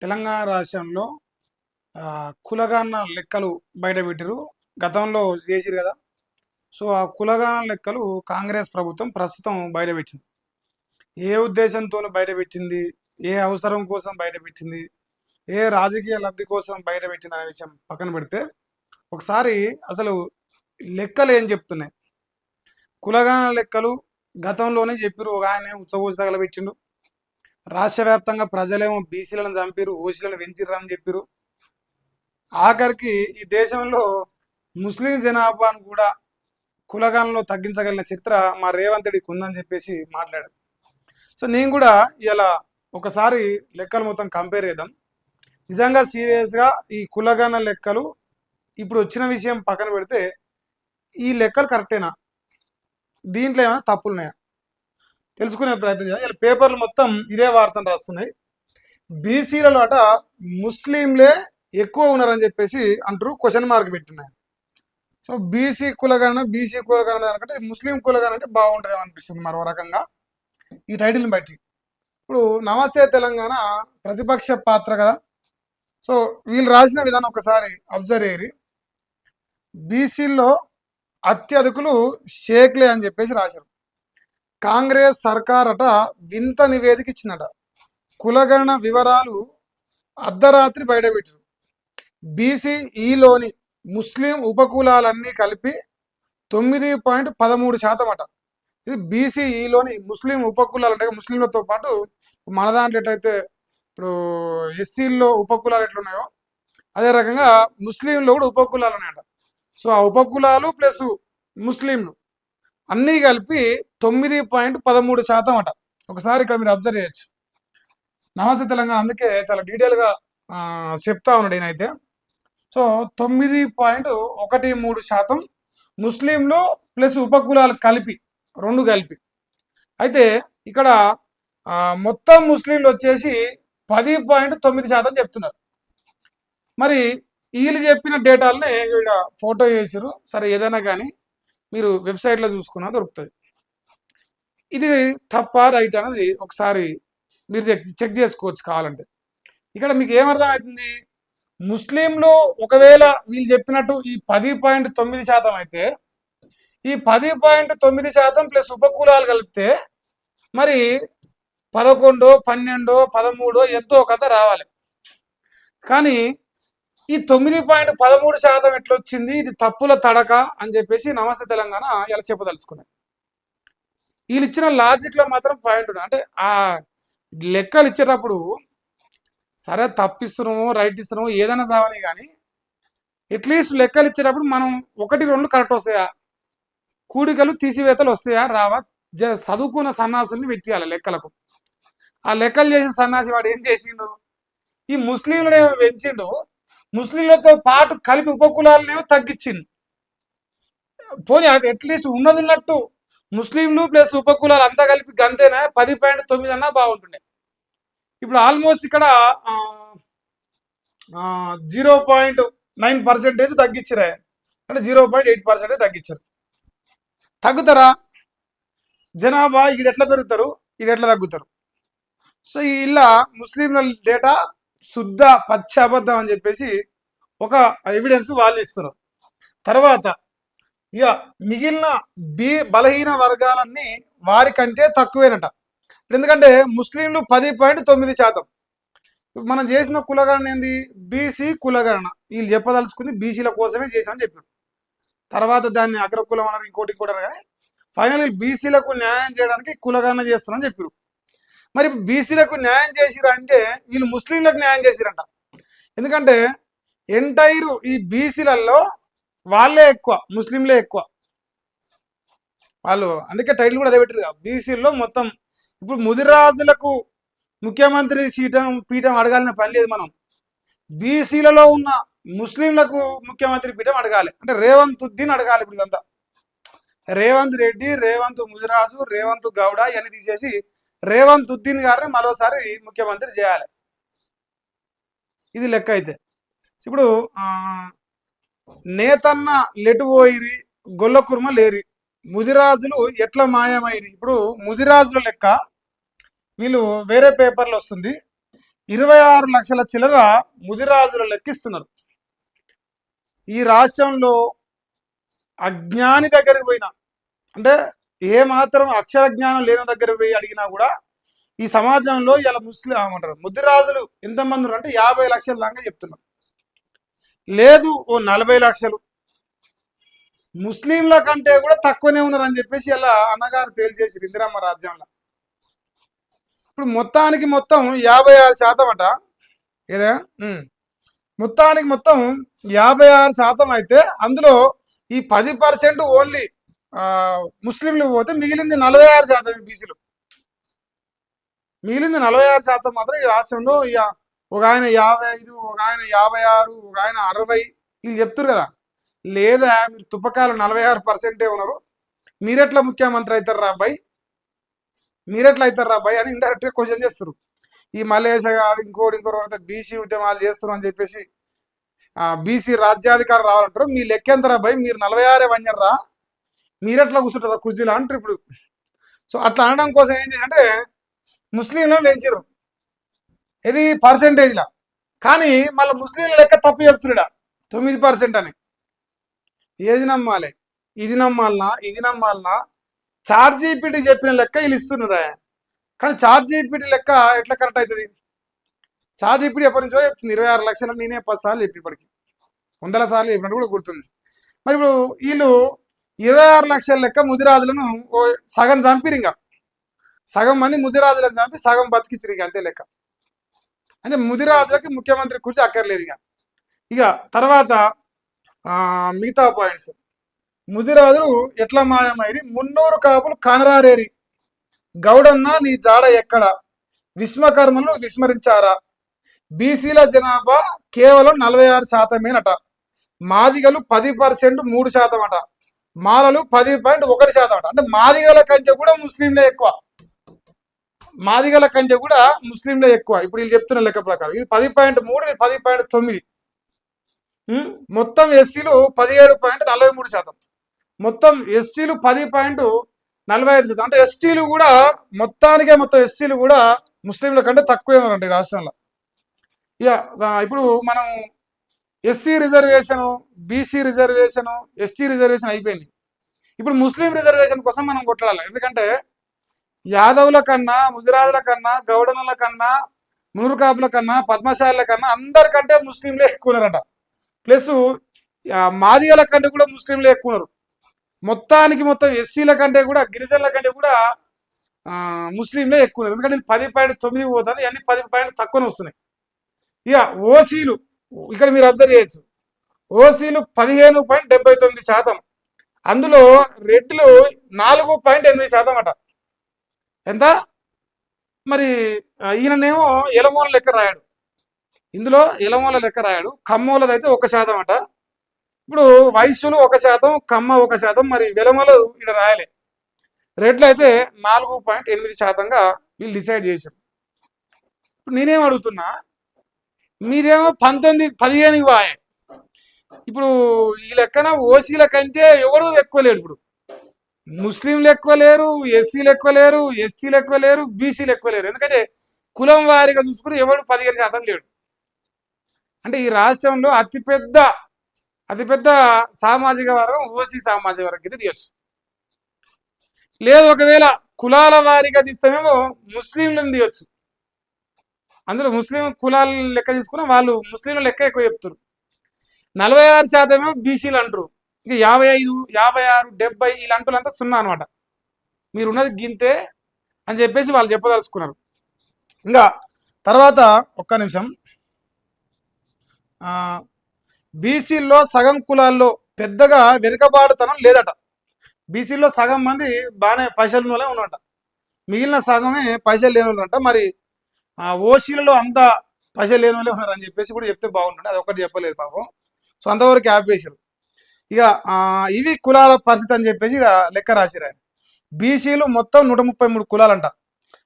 తెలంగాణ రాష్ట్రంలో కులగణన లెక్కలు బయటపెట్టిర్రు. గతంలో చేసిర్రు కదా! సో, ఆ కులగణన లెక్కలు కాంగ్రెస్ ప్రభుత్వం ప్రస్తుతం బయటపెట్టింది. ఏ ఉద్దేశంతోని బయటపెట్టింది? ఏ అవసరం కోసం బయటపెట్టింది? ఏ రాజకీయ లబ్ధి కోసం బయటపెట్టిందనే విషయం పక్కన పెడితే, ఒకసారి అసలు లెక్కలు ఏం చెప్తున్నాయి? కులగణన లెక్కలు గతంలోనే చెప్పిర్రు. ఒకాయన ఉచ్చబోసి తగలబెట్టిండు. రాష్ట్ర వ్యాప్తంగా ప్రజలేమో బీసీలను చంపిర్రు, ఓసీలను పెంచిర్రు అని చెప్పిర్రు. ఆఖరికి ఈ దేశంలో ముస్లిం జనాభాను కూడా కులగణనలో తగ్గించగలిగిన చరిత్ర మా రేవంత్ రెడ్డికి ఉందని చెప్పేసి మాట్లాడారు. సో నేను కూడా ఇలా ఒకసారి లెక్కలు మొత్తం కంపేర్ చేద్దాం. నిజంగా సీరియస్గా ఈ కులగణన లెక్కలు ఇప్పుడు వచ్చిన విషయం పక్కన పెడితే ఈ లెక్కలు కరెక్టేనా, దీంట్లో ఏమైనా తప్పులున్నాయా తెలుసుకునే ప్రయత్నం చేయాలి. ఇలా పేపర్లు మొత్తం ఇదే వార్తను రాస్తున్నాయి. బీసీలలో అట ముస్లింలే ఎక్కువ ఉన్నారని చెప్పేసి అంటారు, క్వశ్చన్ మార్క్ పెట్టినాయి. సో బీసీ కులగణన అంటే ముస్లిం కులగణన అంటే బాగుంటుంది అనిపిస్తుంది మరో రకంగా ఈ టైటిల్ని బట్టి. ఇప్పుడు నమస్తే తెలంగాణ ప్రతిపక్ష పాత్ర కదా, సో వీళ్ళు రాసిన విధానం ఒకసారి అబ్జర్వ్ అయ్యి, బీసీల్లో అత్యధికులు షేక్లే అని చెప్పేసి రాశారు. కాంగ్రెస్ సర్కార్ అట వింత నివేదిక ఇచ్చిందట. కులగణన వివరాలు అర్ధరాత్రి బయటపెట్టారు. బీసీఈలోని ముస్లిం ఉపకులాలన్నీ కలిపి 9.13% అట. ఇది బీసీఈలోని ముస్లిం ఉపకులాలు అంటే ముస్లింలతో పాటు మన దాంట్లో ఎట్లయితే ఇప్పుడు ఎస్సీల్లో ఉపకులాలు ఎట్లున్నాయో అదే రకంగా ముస్లింలో కూడా ఉపకులాలు ఉన్నాయట. సో ఆ ఉపకులాలు ప్లస్ ముస్లింలు అన్నీ కలిపి 9.13% అట. ఒకసారి ఇక్కడ మీరు అబ్జర్వ్ చేయొచ్చు. నమస్తే తెలంగాణ అందుకే చాలా డీటెయిల్గా చెప్తా ఉన్నాడు ఈయనైతే. సో 9.13% ముస్లింలు ప్లస్ ఉపకులాలు కలిపి, రెండు కలిపి. అయితే ఇక్కడ మొత్తం ముస్లింలు వచ్చేసి 10.9% చెప్తున్నారు. మరి వీళ్ళు చెప్పిన డేటాలని ఇక్కడ ఫోటో చేసారు. సరే ఏదైనా కానీ మీరు వెబ్సైట్లో చూసుకున్నా దొరుకుతుంది. ఇది తప్ప రైట్ అనేది ఒకసారి మీరు చెక్ చేసుకోవచ్చు కావాలంటే. ఇక్కడ మీకు ఏమర్థమవుతుంది, ముస్లింలు ఒకవేళ వీళ్ళు చెప్పినట్టు ఈ 10.9% అయితే ఈ 10.9% ప్లస్ ఉపకులాలు కలిపితే మరి 11, 12, 13 ఎంతో కథ రావాలి. కానీ ఈ 9.13% ఎట్లా వచ్చింది, ఇది తప్పుల తడక అని చెప్పేసి నమస్తే తెలంగాణ ఇలా చెప్పదలుచుకున్నాయి. వీళ్ళు ఇచ్చిన లాజిక్లో మాత్రం పాయింట్ ఉంది. అంటే ఆ లెక్కలు ఇచ్చేటప్పుడు సరే తప్పిస్తున్నాము రైట్ ఇస్తున్నాము ఏదైనా సావని, కానీ అట్లీస్ట్ లెక్కలు ఇచ్చేటప్పుడు మనం 1, 2 కరెక్ట్ వస్తాయా, కూడికలు తీసివేతలు వస్తాయా రావా, చదువుకున్న సన్నాసుల్ని పెట్టియాలి లెక్కలకు. ఆ లెక్కలు చేసిన సన్నాసి వాడు ఏం చేసిండు, ఈ ముస్లింలనేమో పెంచిండు, ముస్లింలతో పాటు కలిపి ఉపకులాలనేమో తగ్గించిండు. పోనీ అట్లీస్ట్ ఉన్నది ఉన్నట్టు ముస్లింలు ప్లస్ ఉపకులాలు అంతా కలిపి గంతేనా 10.9 అన్నా బాగుంటుండే. ఇప్పుడు ఆల్మోస్ట్ ఇక్కడ 0.9% తగ్గించరా, అంటే 0.8% తగ్గించారు. తగ్గుతారా జనాభా, ఇది ఎట్లా పెరుగుతారు, ఇది ఎట్లా తగ్గుతారు? సో ఇలా ముస్లింల డేటా శుద్ధ పచ్చి అబద్ధం అని చెప్పేసి ఒక ఎవిడెన్స్ వాళ్ళు ఇస్తున్నారు. తర్వాత ఇక మిగిలిన బలహీన వర్గాలన్నీ వారికంటే తక్కువేనట. ఎందుకంటే ముస్లింలు 10.9%. మనం చేసిన కులగణన ఏంది, బీసీ కులగణన. వీళ్ళు చెప్పదలుచుకుంది బీసీల కోసమే చేసినామని చెప్పారు. తర్వాత దాన్ని అగ్రకులం అన్నారు, ఇంకోటి అన్నారు. కానీ ఫైనల్ బీసీలకు న్యాయం చేయడానికి కులగణన చేస్తున్నామని చెప్పారు. మరి బీసీలకు న్యాయం చేసిరంటే వీళ్ళు ముస్లింలకు న్యాయం చేసిరంట. ఎందుకంటే ఎంటైర్ ఈ బీసీలలో వాళ్ళే ఎక్కువ, ముస్లింలే ఎక్కువ వాళ్ళు. అందుకే టైటిల్ కూడా అదే పెట్టారు, బీసీల్లో మొత్తం. ఇప్పుడు ముదిరాజులకు ముఖ్యమంత్రి పీఠం అడగాలని పని లేదు. మనం బీసీలలో ఉన్న ముస్లింలకు ముఖ్యమంత్రి పీఠం అడగాలి. అంటే రేవంత్ ఉద్దీన్ అడగాలి. ఇప్పుడు ఇదంతా రేవంత్ రెడ్డి, రేవంత్ ముదిరాజు, రేవంత్ గౌడ ఇవన్నీ తీసేసి రేవంత్ ఉద్దీన్ గారిని మరోసారి ముఖ్యమంత్రి చేయాలి. ఇది లెక్క. అయితే ఇప్పుడు నేతన్న లెటుపోయిరి గొల్ల కుర్మ లేరి, ముదిరాజులు ఎట్లా మాయమైరి. ఇప్పుడు ముదిరాజుల లెక్క వీళ్ళు వేరే పేపర్లు వస్తుంది. 26 లక్షల చిల్లర ముదిరాజులు లెక్కిస్తున్నారు. ఈ రాష్ట్రంలో అజ్ఞాని దగ్గరికి పోయినా, అంటే ఏ మాత్రం అక్షర జ్ఞానం లేని దగ్గర పోయి అడిగినా కూడా ఈ సమాజంలో ఇలా ముస్లిం ఏమంటారు ముదిరాజులు ఎంతమంది ఉన్నారు అంటే 50 లక్షల దాకా చెప్తున్నారు. లేదు ఓ 40 లక్షలు ముస్లింల కంటే కూడా తక్కువనే ఉన్నారు అని చెప్పేసి ఇలా అన్నగారు తేల్చేసి ఇందిరమ్మ రాజ్యంలో. ఇప్పుడు మొత్తానికి మొత్తం 56% అట. ఏదా మొత్తానికి మొత్తం 56% అయితే అందులో ఈ 10% ఓన్లీ ముస్లింలు పోతే మిగిలింది 46% బీసీలు. మిగిలింది 46% మాత్రం ఈ రాష్ట్రంలో ఒక ఆయన 55, ఒక ఆయన 56, ఒక ఆయన 60 వీళ్ళు చెప్తారు కదా. లేదా మీరు తుప్పకాలు 46% ఉన్నారు, మీరెట్లా ముఖ్యమంత్రి అవుతారు రా అబ్బాయి, మీరెట్లా అవుతారు రా అబ్బాయి అని ఇండైరెక్ట్గా క్వశ్చన్ చేస్తారు. ఈ మలేష గారు ఇంకోటి బీసీ ఉద్యమాలు చేస్తారు అని చెప్పేసి బీసీ రాజ్యాధికారం రావాలంటారు. మీ లెక్కెంతరా అబ్బాయి, మీరు 46 వన్యర్రా, మీరెట్లా కూర్చుంటారా కుర్చీలో అంటారు ఇప్పుడు. సో అట్లా అనడం కోసం ఏం చేయాలంటే ముస్లింలను పెంచారు ఇది పర్సెంటేజ్లా, కానీ మళ్ళీ ముస్లింల లెక్క తప్పు చెప్తున్నాడా 9% అని. ఏది నమ్మాలి, ఇది నమ్మాలనా చార్జీపీటీ చెప్పిన లెక్క వీళ్ళు ఇస్తున్నారా. కానీ చార్జీపీటీ లెక్క ఎట్లా కరెక్ట్ అవుతుంది? చార్జీపీటీ ఎప్పటి నుంచో చెప్తుంది 26 లక్షలు, నేనే 10 సార్లు చెప్పి ఇప్పటికి 100 సార్లు చెప్పినట్టు కూడా గుర్తుంది. మరి ఇప్పుడు వీళ్ళు 26 లక్షల లెక్క ముదిరాజులను సగం చంపిరు, ఇంకా సగం మంది ముదిరాజులను చంపి సగం బతికించారు, ఇక అంతే లెక్క. అంటే ముదిరాజులకి ముఖ్యమంత్రి కూర్చి అక్కర్లేదు. ఇక తర్వాత మిగతా పాయింట్స్. ముదిరాజులు ఎట్లా మాయమైరి, 300 కాపులు కానరారేరి, గౌడన్న నీ జాడ ఎక్కడ, విశ్వకర్మలు విస్మరించారా, బీసీల జనాభా కేవలం 46%, మాదిగలు 10% 3% అట, మాలలు 10.1% అట. అంటే మాదిగల కంటే కూడా ముస్లింలే ఎక్కువ, మాదిగల కంటే కూడా ముస్లింలే ఎక్కువ. ఇప్పుడు వీళ్ళు చెప్తున్న లెక్క ప్రకారం ఇది 10.3, 10.9. మొత్తం ఎస్సీలు 17.43%, మొత్తం ఎస్టీలు 10.45%. అంటే ఎస్టీలు కూడా మొత్తం ఎస్టీలు కూడా ముస్లింల కంటే తక్కువే ఉన్నారండి రాష్ట్రంలో. ఇక ఇప్పుడు మనం SC reservation, BC reservation, ST reservation అయిపోయింది. ఇప్పుడు ముస్లిం రిజర్వేషన్ కోసం మనం కొట్లాడాలి. ఎందుకంటే యాదవుల కన్నా, ముదిరాజుల కన్నా, గౌడనుల కన్నా, మునురుకాపుల కన్నా, పద్మశాలుల కన్నా అందరికంటే ముస్లింలే ఎక్కువ ఉన్నారట. ప్లస్ మాదిగల కంటే కూడా ముస్లింలే ఎక్కువ ఉన్నారు. మొత్తం ఎస్టీల కంటే కూడా, గిరిజనుల కంటే కూడా ముస్లింలే ఎక్కువ ఉన్నారు. ఎందుకంటే 10.9 పోతుంది, అన్ని 10 తక్కువనే వస్తున్నాయి. ఇక ఓసీలు ఇక్కడ మీరు అబ్జర్వ్ చేయొచ్చు, ఓసీలు 15.79%, అందులో రెడ్లు 4.8% అట. ఎంత మరి ఈయననేమో ఎలమూల లెక్క రాయాడు, ఇందులో ఎలమూల లెక్క రాయాడు. కమ్మోలదైతే 1% అట. ఇప్పుడు వైశ్యులు 1%, కమ్మ 1%, మరి వెలమలు ఈయన రాయలే. రెడ్లు అయితే 4.8%గా వీళ్ళు డిసైడ్ చేశారు. ఇప్పుడు నేనేం అడుగుతున్నా, మీదేమో 15 వాయే. ఇప్పుడు ఈ లెక్కన ఓసీల కంటే ఎవరు ఎక్కువ లేడు. ఇప్పుడు ముస్లింలు ఎక్కువ లేరు, ఎస్సీలు ఎక్కువ లేరు, ఎస్టీలు ఎక్కువ లేరు, బీసీలు ఎక్కువ లేరు. ఎందుకంటే కులం వారీగా చూసుకుని ఎవడు 15% లేడు. అంటే ఈ రాష్ట్రంలో అతిపెద్ద సామాజిక వర్గం ఓసీ సామాజిక వర్గం కింద తీయచ్చు. లేదు ఒకవేళ కులాల వారీగా తీస్తేనేమో ముస్లింలను తీయచ్చు. అందులో ముస్లిం కులాల లెక్క తీసుకున్న వాళ్ళు ముస్లింల లెక్క ఎక్కువ చెప్తారు. 46% ఏమో బీసీలు అంటారు. ఇంకా 55, 56, 70 ఇలా అంటులంతా 0 అనమాట. మీరున్నది గింతే అని చెప్పేసి వాళ్ళు చెప్పదలుచుకున్నారు. ఇంకా తర్వాత ఒక్క నిమిషం, బీసీల్లో సగం కులాల్లో పెద్దగా వెనుకబాటుతనం లేదట. బీసీల్లో సగం మంది బాగానే పైసలు వాళ్ళే ఉన్నట, మిగిలిన సగమే పైసలు లేని వాళ్ళంట. మరి ఓసీలలో అంతా పైసలు లేని వాళ్ళే ఉన్నారు అని చెప్పేసి కూడా చెప్తే బాగుంటుంది. అది ఒకటి చెప్పలేదు పాపం. సో అంతవరకు ఆపేసారు. ఇక ఇవి కులాల పరిస్థితి అని చెప్పేసి ఇక లెక్క రాసిరా. బీసీలు మొత్తం 133 కులాలంట.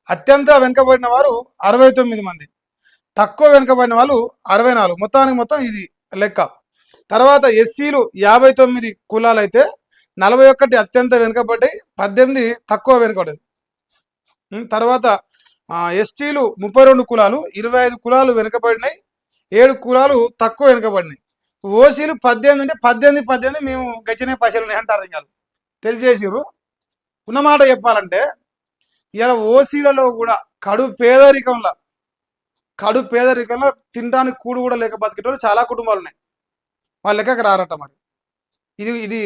అత్యంత వెనుకబడిన వారు 69 మంది, తక్కువ వెనుకబడిన వాళ్ళు 64. మొత్తం ఇది లెక్క. తర్వాత ఎస్సీలు 59 కులాలు అయితే 41 అత్యంత వెనుకబడ్డాయి, 18 తక్కువ వెనుకబడ్డాయి. తర్వాత ఎస్టీలు 32 కులాలు, 25 కులాలు వెనుకబడినాయి, 7 కులాలు తక్కువ వెనుకబడినాయి. ఓసీలు 18 ఉంటే 18 మేము గచ్చినే పైసలు అంటారు. ఇంకా తెలిసేసిరు. ఉన్నమాట చెప్పాలంటే ఇలా ఓసీలలో కూడా కడు పేదరికంలో తినడానికి కూడు కూడా లేక బతికేటోళ్ళు చాలా కుటుంబాలు ఉన్నాయి. వాళ్ళ లెక్కకి రారట. మరి ఇది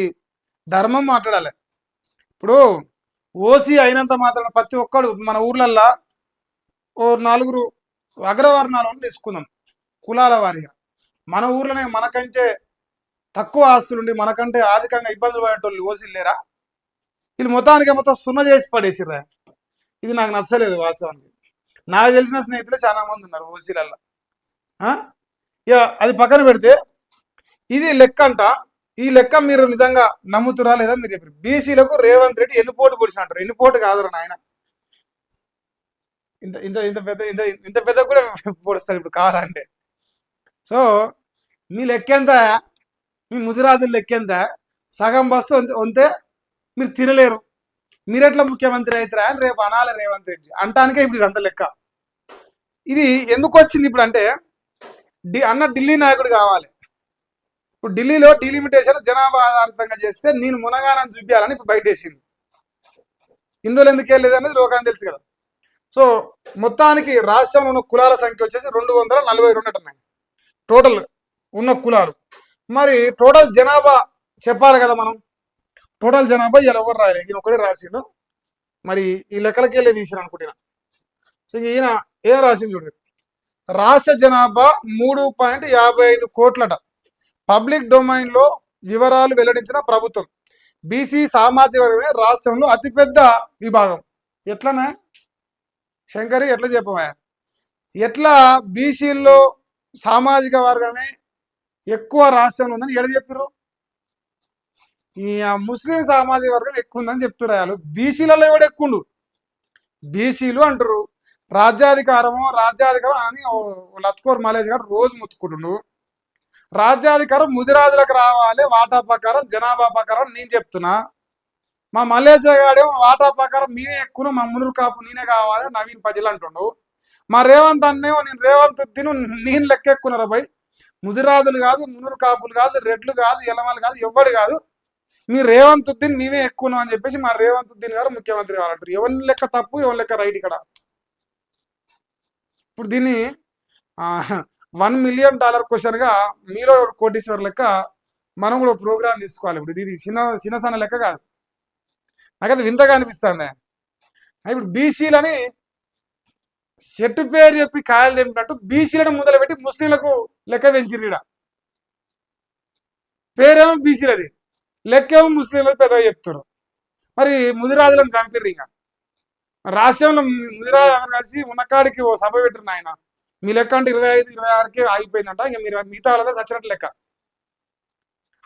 ధర్మం మాట్లాడాలి. ఇప్పుడు ఓసీ అయినంత మాత్రం ప్రతి ఒక్కడు మన ఊర్లల్లో ఓ 4 అగ్రవర్ణాలను తీసుకుందాం కులాల వారిగా. మన ఊర్లోనే మనకంటే తక్కువ ఆస్తులుండి మనకంటే ఆర్థికంగా ఇబ్బందులు పడేటోళ్ళు ఓసీలు లేరా? వీళ్ళు మొత్తం సున్న చేసి పడేసిర్రా. ఇది నాకు నచ్చలేదు వాస్తవానికి. నాకు తెలిసిన స్నేహితులు చాలా మంది ఉన్నారు ఓసీలల్లో. ఇక అది పక్కన పెడితే ఇది లెక్క అంట. ఈ లెక్క మీరు నిజంగా నమ్ముతురా లేదా మీరు చెప్పారు. బీసీలకు రేవంత్ రెడ్డి ఎన్నుపోటు పొడిచినట్టు. ఎన్నుపోటు కాదురా నాయన, ఇంత ఇంత ఇంత పెద్ద కూడా పొడుస్తాడు ఇప్పుడు కావాలంటే. సో మీ లెక్కెంత, మీ ముదిరాజుల లెక్కెంత, సగం బస్తు ఉంటే మీరు తినలేరు. మీరెట్లా ముఖ్యమంత్రి అవుతారా అని రేపు అనాలి రేవంత్ రెడ్డి అంటానికే ఇప్పుడు ఇదంత లెక్క. ఇది ఎందుకు వచ్చింది ఇప్పుడు అంటే అన్న ఢిల్లీ నాయకుడు కావాలి. ఇప్పుడు ఢిల్లీలో డీలిమిటేషన్ జనాభా ఆధారితంగా చేస్తే నేను మునగానని చూపించాలని ఇప్పుడు బయటేసింది. ఇన్ని రోజులు ఎందుకు వెళ్ళలేదు అనేది లోకానికి తెలుసు కదా. సో మొత్తానికి రాష్ట్రంలో ఉన్న కులాల సంఖ్య వచ్చేసి 242 ఉన్నాయి టోటల్ ఉన్న కులాలు. మరి టోటల్ జనాభా చెప్పాలి కదా మనం. టోటల్ జనాభా ఇలా ఎవరు రాయలేదు, ఈయన ఒకటే రాసిండు. మరి ఈ లెక్కలకి వెళ్ళి తీసిన అనుకుంటున్నా. సో ఈయన ఏం రాసింది చూడండి. రాష్ట్ర జనాభా 3.55 కోట్లట. పబ్లిక్ డొమైన్లో వివరాలు వెల్లడించిన ప్రభుత్వం. బీసీ సామాజిక వర్గమే రాష్ట్రంలో అతిపెద్ద విభాగం. ఎట్లనే శంకరి ఎట్లా చెప్పవా? ఎట్లా బీసీల్లో సామాజిక వర్గమే ఎక్కువ రాష్ట్రంలో ఉందని ఎడ చెప్పారు? ఈ ముస్లిం సామాజిక వర్గం ఎక్కువ ఉందని చెప్తున్నారు. బీసీలలో ఎవడు ఎక్కువ? బీసీలు అంటారు రాజ్యాధికారం అని లత్కోర్ మలేజ్ గారు రోజు ముత్తుకుంటుండు. రాజ్యాధికారం ముదిరాజులకు రావాలి వాటా ప్రకారం జనాభా ప్రకారం నేను చెప్తున్నా. మా మలేషియా గాడేమో వాటా ప్రకారం మీనే ఎక్కువ, మా మునురు కాపు నేనే కావాలి నవీన్ పటేల్ అంటుండు. మా రేవంత్ అన్నేమో నేను రేవంత్ తిను నేను లెక్క ఎక్కున్నారా భయ్. ముదిరాజులు కాదు, మునురు కాపులు కాదు, రెడ్లు కాదు, ఎలమలు కాదు, ఎవ్వడు కాదు, మీ రేవంత్ ఉద్దీన్ నీవే ఎక్కువ అని చెప్పేసి మా రేవంత్ ఉద్దీన్ గారు ముఖ్యమంత్రి కావాలంటారు. ఎవరి లెక్క తప్పు, ఎవరి లెక్క రైట్ ఇక్కడ? ఇప్పుడు దీన్ని $1 మిలియన్ క్వశ్చన్గా మీలో కోటీశ్వర్ లెక్క మనం కూడా ప్రోగ్రామ్ తీసుకోవాలి. ఇప్పుడు ఇది చిన్న లెక్క కాదు. నాకైతే వింతగా అనిపిస్తుంది. ఇప్పుడు బీసీలని చెట్టు పేరు చెప్పి కాయలు తెంపినట్టు బీసీలను మొదలుపెట్టి ముస్లింలకు లెక్క పెంచిరీడ. పేరేమో బీసీలది, లెక్కేమో ముస్లింలది పెద్దగా చెప్తారు. మరి ముదిరాజులను చంపిర్రు. ఇంకా రాష్ట్రంలో ముదిరాజు అందరూ కలిసి ఉన్నకాడికి ఓ సభ పెట్టిరు. ఆయన మీ లెక్క అంటే 25, 26కే ఆగిపోయిందంట. ఇంకా మీరు మిగతా వాళ్ళందరూ చచ్చినట్టు లెక్క.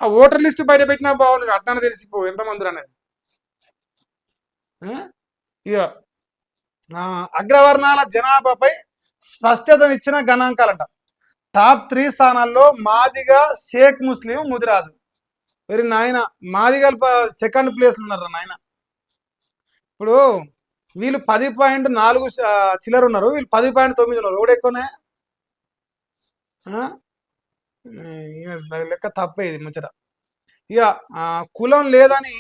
ఆ ఓటర్ లిస్ట్ బయట పెట్టినా బాగుంది, అట్లా తెలిసిపో ఎంతమంది అనేది. ఇక అగ్రవర్ణాల జనాభాపై స్పష్టతనిచ్చిన గణాంకాలంట. టాప్ 3 స్థానాల్లో మాదిగ, షేక్ ముస్లిం, ముదిరాజు. వెరీ నాయన మాదిగలు సెకండ్ ప్లేస్లో ఉన్నారు నాయన. ఇప్పుడు వీళ్ళు 10.4 చిల్లర ఉన్నారు, వీళ్ళు 10.9 ఉన్నారు. ఎవడు ఎక్కువనే లెక్క తప్పే ఇది ముచ్చట. ఇక కులం లేదని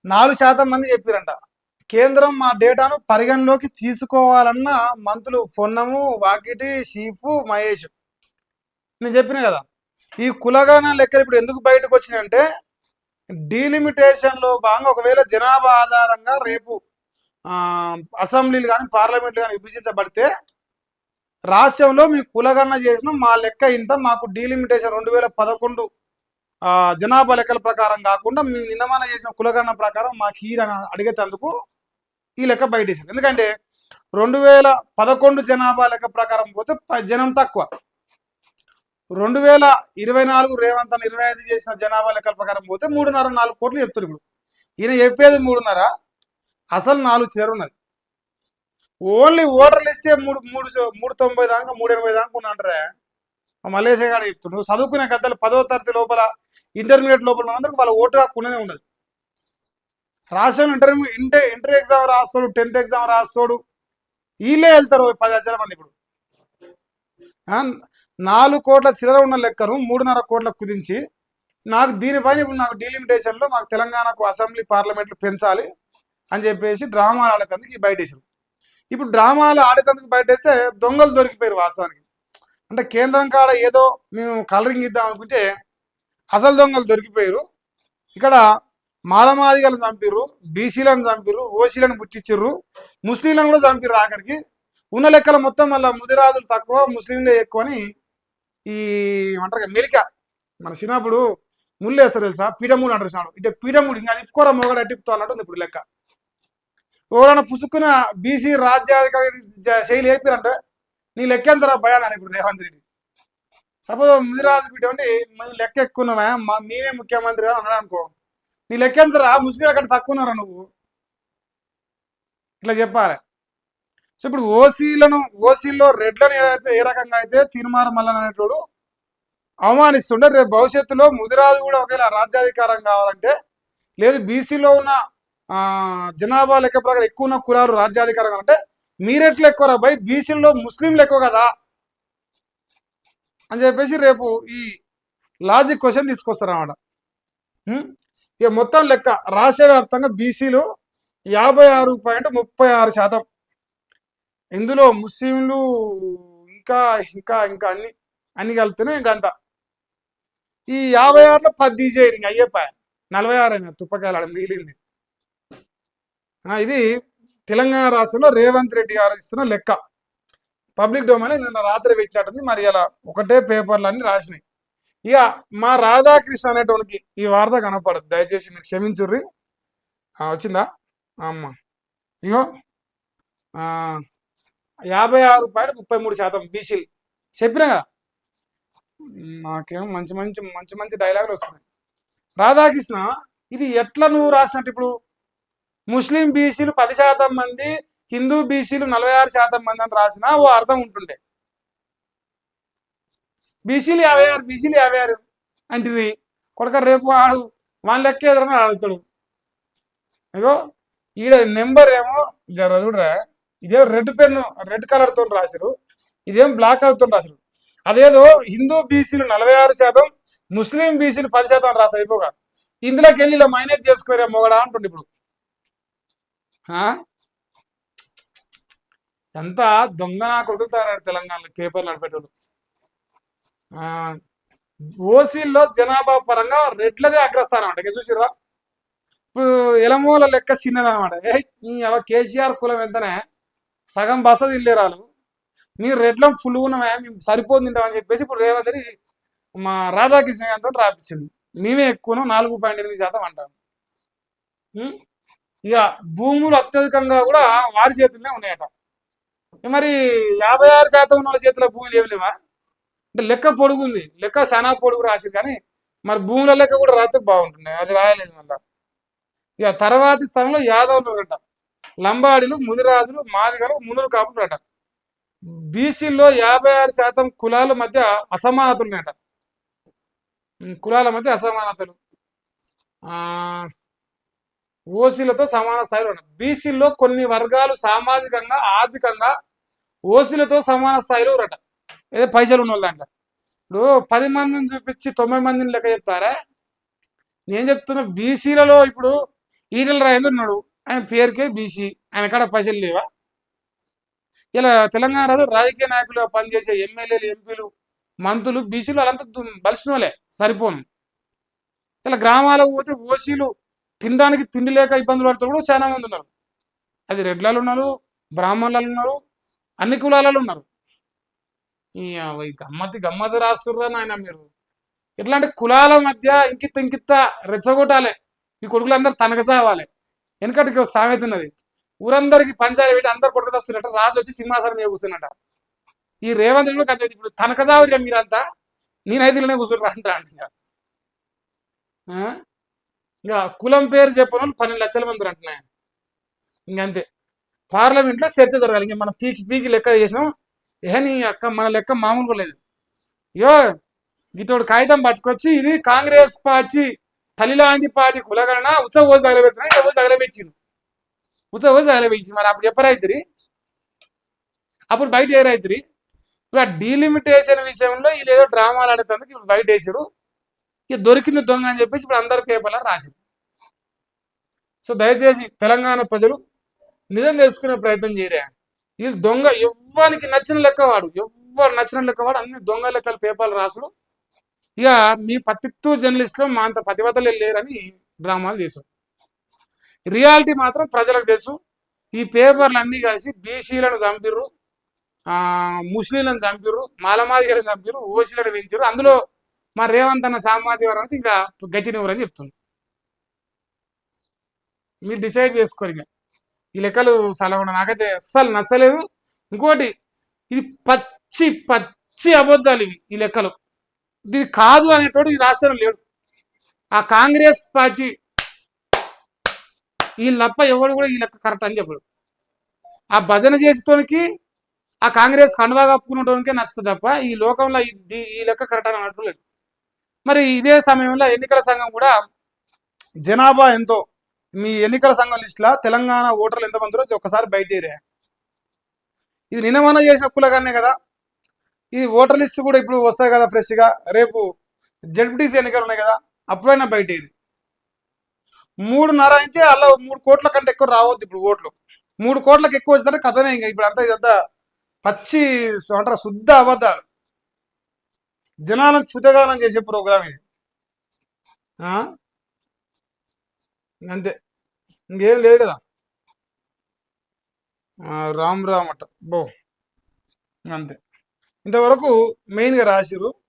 4% మంది చెప్పారంట. కేంద్రం మా డేటాను పరిగణలోకి తీసుకోవాలన్న మంత్రులు పొన్నము, వాకిటి, షీఫు, మహేష్. నేను చెప్పిన కదా ఈ కులగణ లెక్కలు ఇప్పుడు ఎందుకు బయటకు వచ్చినాయంటే డీలిమిటేషన్లో భాగంగా ఒకవేళ జనాభా ఆధారంగా రేపు అసెంబ్లీలు కానీ పార్లమెంట్లు కానీ విభజించబడితే రాష్ట్రంలో మీ కులగణన చేసిన మా లెక్క ఇంత, మాకు డీలిమిటేషన్ 2011 జనాభా లెక్కల ప్రకారం కాకుండా మీ నిన్నమాన చేసిన కులగణన ప్రకారం మాకు హీరని అడిగేందుకు ఈ లెక్క బయటేసింది. ఎందుకంటే 2011 జనాభా లెక్క ప్రకారం పోతే జనం తక్కువ. 2024 రేవంత్ అని 25 చేసిన జనాభా లెక్కల ప్రకారం పోతే 3.5-4 కోట్లు చెప్తారు. ఇప్పుడు ఈయన చెప్పేది 3.5, అసలు 4 చిల్లర ఉన్నది. ఓన్లీ ఓటర్ లిస్టే 390 దాకా 380 దాకా ఉన్నంటారే. మలేషియా గారు చెప్తున్నారు చదువుకునే గద్దలు 10వ తరగతి లోపల ఇంటర్మీడియట్ లోపల ఉన్నందుకు వాళ్ళ ఓటు హక్కునే ఉండదు. రాష్ట్రంలో ఇంటర్ ఎగ్జామ్ రాస్తాడు, 10th ఎగ్జామ్ రాస్తాడు, వీళ్ళే వెళ్తారు 10 లక్షల మంది ఇప్పుడు. 4 కోట్ల చిల్లర ఉన్న లెక్కను 3.5 కోట్ల కుదించి నాకు దీనిపైన ఇప్పుడు నాకు డీలిమిటేషన్లో మాకు తెలంగాణకు అసెంబ్లీ పార్లమెంట్లు పెంచాలి అని చెప్పేసి డ్రామాలు ఆడేందుకు బయటేసారు. ఇప్పుడు డ్రామాలు ఆడేందుకు బయటేస్తే దొంగలు దొరికిపోయారు వాస్తవానికి. అంటే కేంద్రం కాడ ఏదో మేము కలరింగ్ ఇద్దాం అనుకుంటే అసలు దొంగలు దొరికిపోయారు. ఇక్కడ మాలమాదిగలను చంపిర్రు, బీసీలను చంపిర్రు, ఓసీలను బుచ్చిచ్చిర్రు, ముస్లింలను కూడా చంపిర్రు. ఆఖరికి ఉన్న లెక్కల మొత్తం మళ్ళీ ముదిరాజులు తక్కువ ముస్లింలే ఎక్కువ అని ఈ అంటారు మెలిక. మన చిన్నప్పుడు ముళ్ళు వేస్తారు తెలుసా, పీఠముడు అంటారు చాడు, ఇటు పీఠముడు ఇంకా అది ఇప్పుకోరా మొగడు అట్టిపుతా అన్నట్టు ఇప్పుడు లెక్క. ఎవరైనా పుసుక్కున బీసీ రాజ్యాధికారి శైలి అయిపోయారంటే నీ లెక్క ఎంతరా భయానా ఇప్పుడు రేవంత్ రెడ్డి. సపోజ్ ముదిరాజు పీఠ అంటే మేము లెక్క ఎక్కువన్నావా, మేమే ముఖ్యమంత్రి అని అన్నాడు అనుకో, నీ లెక్క ఎంతరా ముస్లిం అక్కడ తక్కువ ఉన్నారా నువ్వు, ఇట్లా చెప్పాలి. సో ఇప్పుడు ఓసీల్లో రెడ్లను ఏ రకంగా అయితే తీర్మాన మల్లన్ అనేటోడు అవమానిస్తుండే, రేపు భవిష్యత్తులో ముదిరాజు కూడా ఒకవేళ రాజ్యాధికారం కావాలంటే, లేదు బీసీలో ఉన్న జనాభా లెక్క ప్రకారం ఎక్కువ ఉన్న కులాలు రాజ్యాధికారం అంటే మీరెట్లు ఎక్కువ బై బీసీల్లో ముస్లింలు ఎక్కువ కదా అని చెప్పేసి రేపు ఈ లాజిక్ క్వశ్చన్ తీసుకొస్తారు అన్నమాట. ఇక మొత్తం లెక్క రాష్ట్ర వ్యాప్తంగా బీసీలు 56.36%. ఇందులో ముస్లింలు ఇంకా ఇంకా ఇంకా అన్ని కలిపితేనే గంత. ఈ 56లో 10 తీసేయరు, ఇంక అయ్యేపాయ 46 అయినా తుప్పకాయలు మిగిలింది. ఇది తెలంగాణ రాష్ట్రంలో రేవంత్ రెడ్డి గారు ఇస్తున్న లెక్క. పబ్లిక్ డొమైన్ నిన్న రాత్రి పెట్టినట్టుంది, మరి ఇలా ఒకటే పేపర్లు అన్ని రాసినాయి. ఇక మా రాధాకృష్ణ అనేటోనికి ఈ వార్త కనపడదు, దయచేసి మీరు క్షమించుర్రి. వచ్చిందా అమ్మ, ఇగో 56.33% బీసీలు చెప్పినా కదా. నాకేమో మంచి మంచి మంచి మంచి డైలాగులు వస్తున్నాయి. రాధాకృష్ణ ఇది ఎట్లా నువ్వు రాసినట్టు, ఇప్పుడు ముస్లిం బీసీలు 10% మంది, హిందూ బీసీలు 46% మంది అని రాసినా ఓ అర్థం ఉంటుండే. బీసీలు 56 అంటే కొడక రేపు వాడు వాళ్ళ లెక్క ఎదురని అడుగుతాడు. అయ్యో ఈడ నెంబర్ ఏమో జర చూడరా, ఇదేమో రెడ్ కలర్తో రాశారు, ఇదేం బ్లాక్ కలర్తో రాశారు. అదేదో హిందూ బీసీలు 46%, ముస్లిం బీసీలు 10% రాస్తారు. అయిపోగా ఇందులోకి వెళ్ళి ఇలా మైనేజ్ చేసుకోరే మొగడా అంటుండే. ఇప్పుడు ఎంత దొంగ కొడుకుతారు తెలంగాణలో పేపర్లు నడిపేటోళ్ళు. ఓసీల్లో జనాభా పరంగా రెడ్లదే అగ్రస్థానం అంట. చూసిరా ఇప్పుడు ఎలమూల లెక్క చిన్నదనమాట. కేసీఆర్ కులం ఎంతనే సగం బస తిల్లేరాలు, మీరు రెడ్లం ఫుల్ ఉన్నామే మేము సరిపోదు తింటామని చెప్పేసి ఇప్పుడు రేవంత్ రెడ్డి మా రాధాకృష్ణ గారితో రాపించింది. మేమే ఎక్కువను 4.8% అంటాం. ఇక భూములు అత్యధికంగా కూడా వారి చేతుల్లోనే ఉన్నాయట. మరి 56% ఉన్న వాళ్ళ చేతిలో భూములు ఏమి లేవా అంటే లెక్క పొడుగుంది, లెక్క చాలా పొడుగు రాసి, కానీ మరి భూముల లెక్క కూడా రాస్తే బాగుంటున్నాయి, అది రాయలేదు మళ్ళా. ఇక తర్వాతి స్థానంలో యాదవులు అంట, లంబాడీలు, ముదిరాజులు, మాదిగలు, మునులు కాపులు అంట. బీసీల్లో 56% కులాల మధ్య అసమానతలు ఉన్నాయట. కులాల మధ్య అసమానతలు ఓసీలతో సమాన స్థాయిలో ఉన్నాయి. బీసీల్లో కొన్ని వర్గాలు సామాజికంగా ఆర్థికంగా ఓసీలతో సమాన స్థాయిలో ఉన్నట, ఏదో పైసలు ఉన్న వాళ్ళు దాంట్లో. ఇప్పుడు 10 మందిని చూపించి 90 మందిని లెక్క చెప్తారా? నేను చెప్తున్నా బీసీలలో ఇప్పుడు ఈటల రాజేందర్ ఉన్నాడు, ఆయన పేరుకే బీసీ, ఆయన కాడ పైసలు లేవా? ఇలా తెలంగాణ రాజకీయ నాయకులుగా పనిచేసే ఎమ్మెల్యేలు, ఎంపీలు, మంత్రులు బీసీలు వాళ్ళంతా బలిసిన వాళ్ళే, సరిపోను. ఇలా గ్రామాలకు పోతే ఓసీలు తినడానికి తిండి లేక ఇబ్బందులు పడుతూ కూడా చాలా మంది ఉన్నారు. అది రెడ్లలో ఉన్నారు, బ్రాహ్మణులలో ఉన్నారు, అన్ని కులాలలో ఉన్నారు. ఈ గమ్మతి రాస్తుర్రా నాయన మీరు. ఇట్లాంటి కులాల మధ్య ఇంకిత్త రెచ్చగొట్టాలి, ఈ కొడుకులందరూ తనక సావాలి. వెనకటికి సామెత ఉన్నది, ఊరందరికి పంచాయతీ పెట్టి అందరు కొడుకు వస్తున్నట్ట, రాజు వచ్చి సింహాసనం మీద కూర్చున్నట. ఈ రేవంత్ రెడ్డి కూడా ఇప్పుడు తనక సావుగా మీరంతా, నేనైతే ఇలానే కూర్చుంటా అంట. ఇక కులం పేరు చెప్పిన వాళ్ళు 12 లక్షల మంది అంటున్నాయి. ఇంకంతే పార్లమెంట్లో చర్చ జరగాలి. ఇంక మనం పీకి లెక్క చేసినాం, నీ అక్క మన లెక్క మామూలుగా లేదు. ఇయో ఇతోడు కాగితం పట్టుకొచ్చి ఇది కాంగ్రెస్ పార్టీ తల్లిలాంటి పార్టీ కులగణ ఉత్సవ రోజు తగలబెడుతున్నాయి, రోజు తగలబెట్టిండు, ఉత్సవ రోజు తగలబెట్టి మరి అప్పుడు చెప్పరైతుంది. అప్పుడు బయట ఏరైతురి. ఇప్పుడు ఆ డీలిమిటేషన్ విషయంలో వీళ్ళు ఏదో డ్రామాలు ఆడేందుకు ఇప్పుడు బయట వేసారు. ఇక దొరికింది దొంగ అని చెప్పేసి ఇప్పుడు అందరు పేపర్లో రాశారు. సో దయచేసి తెలంగాణ ప్రజలు నిజం తెలుసుకునే ప్రయత్నం చేయరా. వీళ్ళు దొంగ ఎవ్వరికి నచ్చిన లెక్కవాడు, ఎవ్వరు నచ్చిన లెక్కవాడు అన్ని దొంగ లెక్కలు పేపర్లు రాసుడు. ఇక మీ పత్తిత్తు జర్నలిస్టులో మా అంత పతివతలే లేరని డ్రామాలు చేశారు. రియాలిటీ మాత్రం ప్రజలకు తెలుసు. ఈ పేపర్లు అన్నీ కలిసి బీసీలను చంపిర్రు, ముస్లింలను చంపిర్రు, మాలమాదిగలను చంపిర్రు, ఓసీలను పెంచారు. అందులో మా రేవంత్ అన్న సామాజిక వర్గం ఇంకా గట్టినివ్వరని చెప్తుంది. మీరు డిసైడ్ చేసుకోరు. ఇక ఈ లెక్కలు సలహా నాకైతే అస్సలు నచ్చలేదు. ఇంకోటి, ఇది పచ్చి పచ్చి అబద్ధాలు ఇవి. ఈ లెక్కలు ఇది కాదు అనేటోడు ఈ రాష్ట్రం లేడు. ఆ కాంగ్రెస్ పార్టీ ఈ లప్ప ఎవడు కూడా ఈ లెక్క కరెక్ట్ అని చెప్పడు. ఆ భజన చేసేటోనికి ఆ కాంగ్రెస్ కండువా కప్పుకునేటోనికే నచ్చుతుంది తప్ప ఈ లోకంలో ఈ లెక్క కరెక్ట్ అని అనట్టు లేదు. మరి ఇదే సమయంలో ఎన్నికల సంఘం కూడా జనాభా ఎంతో, మీ ఎన్నికల సంఘం లిస్టులో తెలంగాణ ఓటర్లు ఎంతమంది ఒకసారి బయటేరా. ఇది నిన్నమన్నా చేసిన కులగానే కదా. ఈ ఓటర్ లిస్ట్ కూడా ఇప్పుడు వస్తాయి కదా ఫ్రెష్గా. రేపు జడ్పీటీసీ ఎన్నికలు ఉన్నాయి కదా, అప్పుడైనా బయటేది. 3.5 అంటే అలా 3 కోట్ల కంటే ఎక్కువ రావద్దు ఇప్పుడు ఓట్లు. 3 కోట్లకు ఎక్కువ వచ్చిందంటే కథనే. ఇంకా ఇప్పుడు అంతా ఇదంతా పచ్చి అంటారు శుద్ధ అబద్ధాలు, జనాలను చుతగానం చేసే ప్రోగ్రామ్ ఇది. అంతే, ఇంకేం లేదు కదా. రామ్ రామ్ అట్ట బో అంతే. ఇంతవరకు మెయిన్గా రాసిరు.